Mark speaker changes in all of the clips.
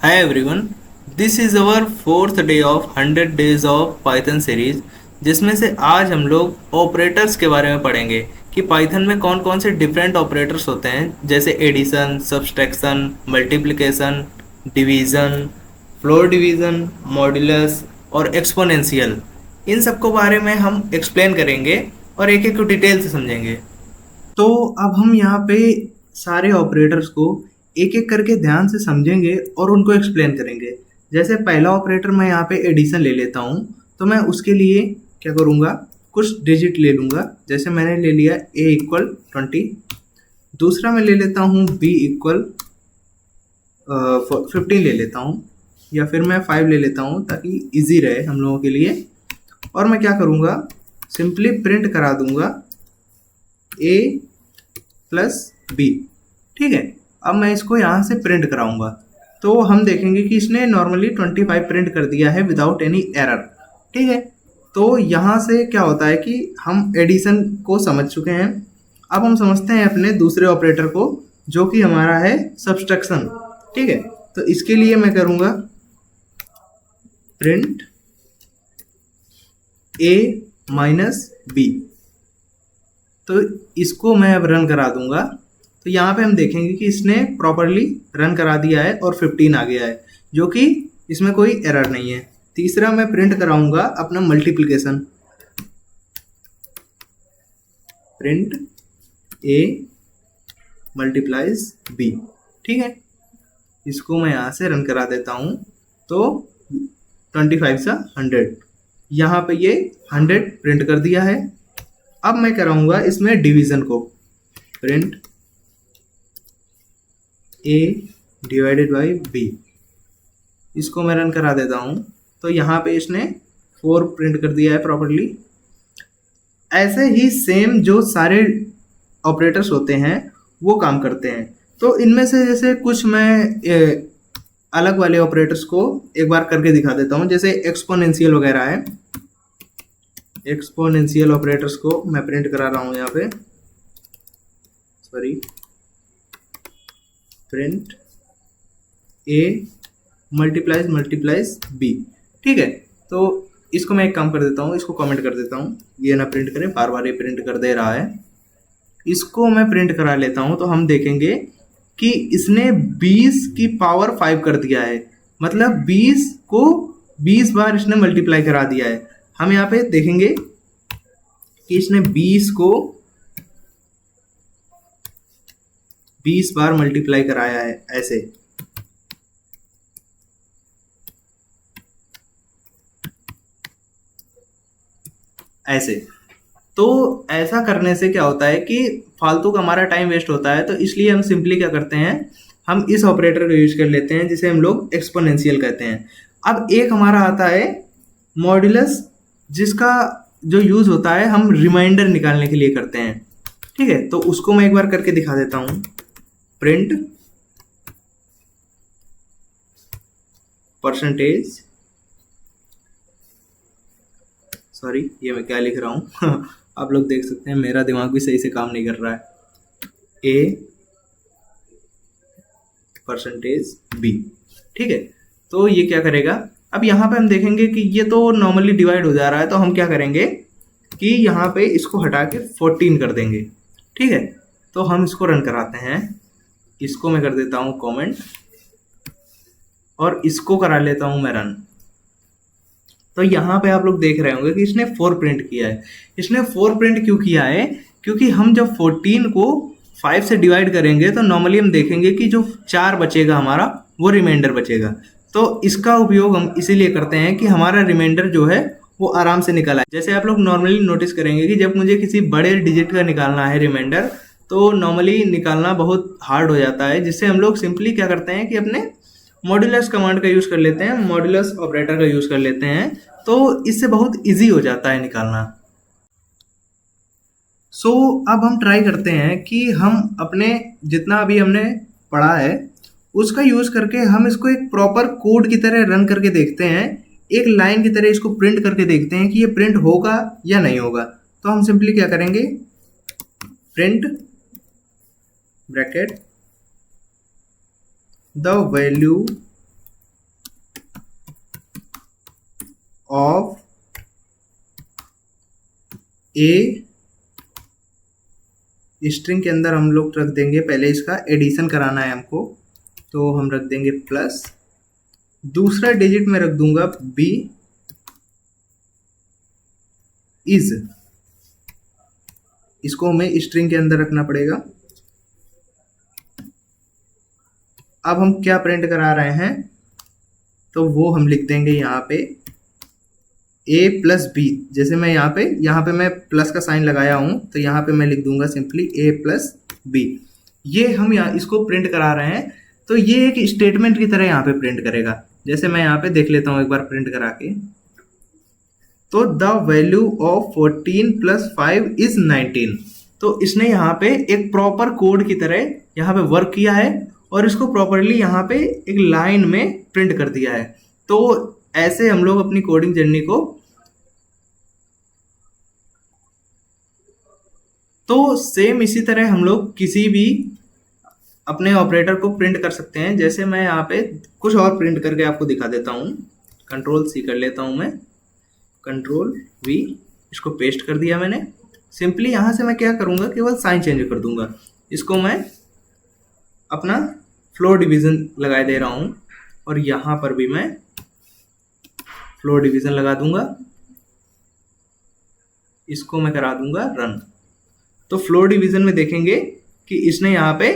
Speaker 1: Hi everyone, this is our fourth day of 100 days of Python series जिसमें से आज हम लोग ऑपरेटर्स के बारे में पढ़ेंगे कि पाइथन में कौन कौन से डिफरेंट ऑपरेटर्स होते हैं जैसे addition, subtraction, multiplication, division, floor division, modulus और एक्सपोनेंशियल। इन सब को बारे में हम एक्सप्लेन करेंगे और एक एक को डिटेल से समझेंगे। तो अब हम यहाँ पे सारे ऑपरेटर्स को एक एक करके ध्यान से समझेंगे और उनको एक्सप्लेन करेंगे। जैसे पहला ऑपरेटर मैं यहाँ पे एडिशन ले लेता हूँ, तो मैं उसके लिए क्या करूँगा, कुछ डिजिट ले लूँगा। जैसे मैंने ले लिया a इक्वल 20, दूसरा मैं ले लेता हूँ b इक्वल 15 ले लेता हूँ, या फिर मैं 5 ले लेता हूँ ताकि इजी रहे हम लोगों के लिए। और मैं क्या करूँगा, सिंपली प्रिंट करा दूँगा a प्लस b। ठीक है, अब मैं इसको यहाँ से प्रिंट कराऊंगा तो हम देखेंगे कि इसने नॉर्मली 25 प्रिंट कर दिया है विदाउट एनी एरर। ठीक है, तो यहाँ से क्या होता है कि हम एडिशन को समझ चुके हैं। अब हम समझते हैं अपने दूसरे ऑपरेटर को जो कि हमारा है सब्सट्रैक्शन। ठीक है, तो इसके लिए मैं करूँगा प्रिंट a माइनस b। तो इसको मैं अब रन करा दूंगा, तो यहाँ पे हम देखेंगे कि इसने प्रॉपरली रन करा दिया है और 15 आ गया है, जो कि इसमें कोई एरर नहीं है। तीसरा मैं प्रिंट कराऊंगा अपना multiplication, print a multiplies b। ठीक है, इसको मैं यहाँ से रन करा देता हूँ, तो 25 सा 100, यहाँ पे ये 100 प्रिंट कर दिया है। अब मैं कराऊंगा इसमें डिवीजन को, print a divided by b। इसको मैं रन करा देता हूँ, तो यहाँ पे इसने 4 प्रिंट कर दिया है प्रॉपर्ली। ऐसे ही सेम जो सारे ऑपरेटर्स होते हैं वो काम करते हैं। तो इनमें से जैसे कुछ मैं अलग वाले ऑपरेटर्स को एक बार करके दिखा देता हूँ। जैसे एक्सपोनेंशियल वगैरह है, एक्सपोनेंशियल ऑपरेटर्स को मैं प्रिंट करा रहा हूँ यहाँ पे, sorry, print a multiplies b। ठीक है, तो इसको मैं एक काम कर देता हूँ, इसको कमेंट कर देता हूँ, ये ना प्रिंट करें, बार बार ये प्रिंट कर दे रहा है। इसको मैं प्रिंट करा लेता हूँ, तो हम देखेंगे कि इसने 20 की पावर 5 कर दिया है, मतलब 20 को 20 बार इसने मल्टीप्लाई करा दिया है। हम यहाँ पे देखेंगे कि इसने 20 को 20 बार मल्टीप्लाई कराया है, ऐसे। तो ऐसा करने से क्या होता है कि फालतू का हमारा टाइम वेस्ट होता है, तो इसलिए हम सिंपली क्या करते हैं, हम इस ऑपरेटर को यूज कर लेते हैं जिसे हम लोग एक्सपोनेंशियल कहते हैं। अब एक हमारा आता है मॉड्यूलस, जिसका जो यूज होता है हम रिमाइंडर निकालने के लिए करते हैं। ठीक है, तो उसको मैं एक बार करके दिखा देता हूँ, प्रिंट परसेंटेज, सॉरी ये मैं क्या लिख रहा हूँ आप लोग देख सकते हैं मेरा दिमाग भी सही से काम नहीं कर रहा है, a परसेंटेज b। ठीक है, तो ये क्या करेगा, अब यहाँ पे हम देखेंगे कि ये तो नॉर्मली डिवाइड हो जा रहा है, तो हम क्या करेंगे कि यहाँ पे इसको हटा के 14 कर देंगे। ठीक है, तो हम इसको रन कराते हैं, इसको मैं कर देता हूँ कमेंट और इसको करा लेता हूँ मैं रन। तो यहाँ पे आप लोग देख रहे होंगे कि इसने 4 प्रिंट किया है। इसने 4 प्रिंट क्यों किया है, क्योंकि हम जब 14 को 5 से डिवाइड करेंगे तो नॉर्मली हम देखेंगे कि जो 4 बचेगा हमारा वो रिमाइंडर बचेगा। तो इसका उपयोग हम इसीलिए करते हैं कि हमारा रिमाइंडर जो है वो आराम से निकल आए। जैसे आप लोग नॉर्मली नोटिस करेंगे कि जब मुझे किसी बड़े डिजिट का निकालना है रिमाइंडर, तो नॉर्मली निकालना बहुत हार्ड हो जाता है, जिससे हम लोग सिंपली क्या करते हैं कि अपने मॉड्यूलस कमांड का यूज कर लेते हैं, मॉड्यूलस ऑपरेटर का यूज कर लेते हैं, तो इससे बहुत इजी हो जाता है निकालना। सो अब हम ट्राई करते हैं कि हम अपने जितना अभी हमने पढ़ा है उसका यूज करके हम इसको एक प्रॉपर कोड की तरह रन करके देखते हैं, एक लाइन की तरह इसको प्रिंट करके देखते हैं कि ये प्रिंट होगा या नहीं होगा। तो हम सिंपली क्या करेंगे, print bracket the value of a string के अंदर हम लोग रख देंगे, पहले इसका एडिशन कराना है हमको, तो हम रख देंगे प्लस, दूसरा डिजिट में रख दूंगा बी इज, इसको हमें स्ट्रिंग के अंदर रखना पड़ेगा। अब हम क्या प्रिंट करा रहे हैं, तो वो हम लिख देंगे यहाँ पे ए प्लस बी, जैसे मैं यहाँ पे मैं प्लस का साइन लगाया हूँ, तो यहाँ पे मैं लिख दूंगा सिंपली ए प्लस बी। ये हम यहाँ इसको प्रिंट करा रहे हैं, तो ये एक स्टेटमेंट की तरह यहाँ पे प्रिंट करेगा। जैसे मैं यहाँ पे देख लेता हूँ एक बार प्रिंट करा के, तो the value of 14 plus 5 is 19। तो इसने यहाँ पे एक प्रॉपर कोड की तरह यहाँ पे वर्क किया है और इसको प्रॉपरली यहाँ पे एक लाइन में प्रिंट कर दिया है। तो ऐसे हम लोग अपनी कोडिंग जर्नी को, तो सेम इसी तरह हम लोग किसी भी अपने ऑपरेटर को प्रिंट कर सकते हैं। जैसे मैं यहाँ पे कुछ और प्रिंट करके आपको दिखा देता हूँ। कंट्रोल सी कर लेता हूँ मैं, कंट्रोल वी, इसको पेस्ट कर दिया मैंने। सिंपली यहाँ से मैं क्या करूँगा, केवल साइन चेंज कर दूंगा। इसको मैं अपना फ्लोर डिवीजन लगा दे रहा हूँ और यहाँ पर भी मैं फ्लोर डिवीजन लगा दूंगा, इसको मैं करा दूंगा रन। तो फ्लोर डिवीजन में देखेंगे कि इसने यहाँ पे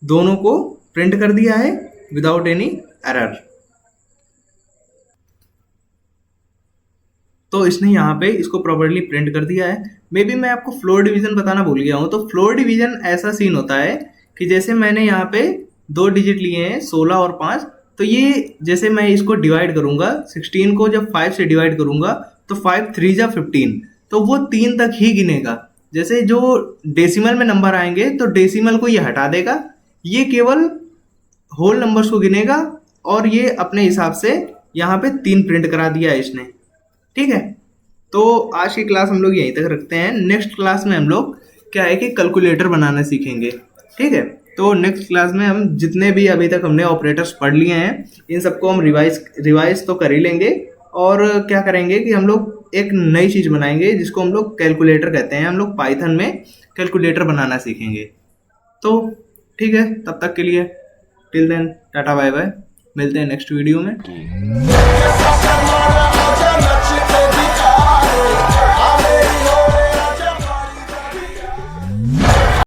Speaker 1: दोनों को प्रिंट कर दिया है विदाउट एनी एरर। तो इसने यहाँ पे इसको प्रॉपर्ली प्रिंट कर दिया है। मे बी मैं आपको फ्लोर डिवीजन बताना भूल गया हूँ। तो फ्लोर डिवीजन ऐसा सीन होता है कि जैसे मैंने यहाँ पे 2 डिजिट लिए हैं 16 और 5, तो ये जैसे मैं इसको डिवाइड करूंगा, 16 को जब 5 से डिवाइड करूंगा तो 5 3 जा 15, तो वो 3 तक ही गिनेगा। जैसे जो डेसिमल में नंबर आएंगे तो डेसिमल को ये हटा देगा, ये केवल होल नंबर्स को गिनेगा और ये अपने हिसाब से यहाँ पे 3 प्रिंट करा दिया है इसने। ठीक है, तो आज की क्लास हम लोग यहीं तक रखते हैं। नेक्स्ट क्लास में हम लोग क्या है कि कैलकुलेटर बनाना सीखेंगे। ठीक है, तो नेक्स्ट क्लास में हम जितने भी अभी तक हमने ऑपरेटर्स पढ़ लिए हैं इन सबको हम रिवाइज तो कर ही लेंगे, और क्या करेंगे कि हम लोग एक नई चीज़ बनाएंगे जिसको हम लोग कैलकुलेटर कहते हैं। हम लोग पाइथन में कैलकुलेटर बनाना सीखेंगे। तो ठीक है, तब तक के लिए till then tata bye bye, मिलते हैं नेक्स्ट वीडियो में।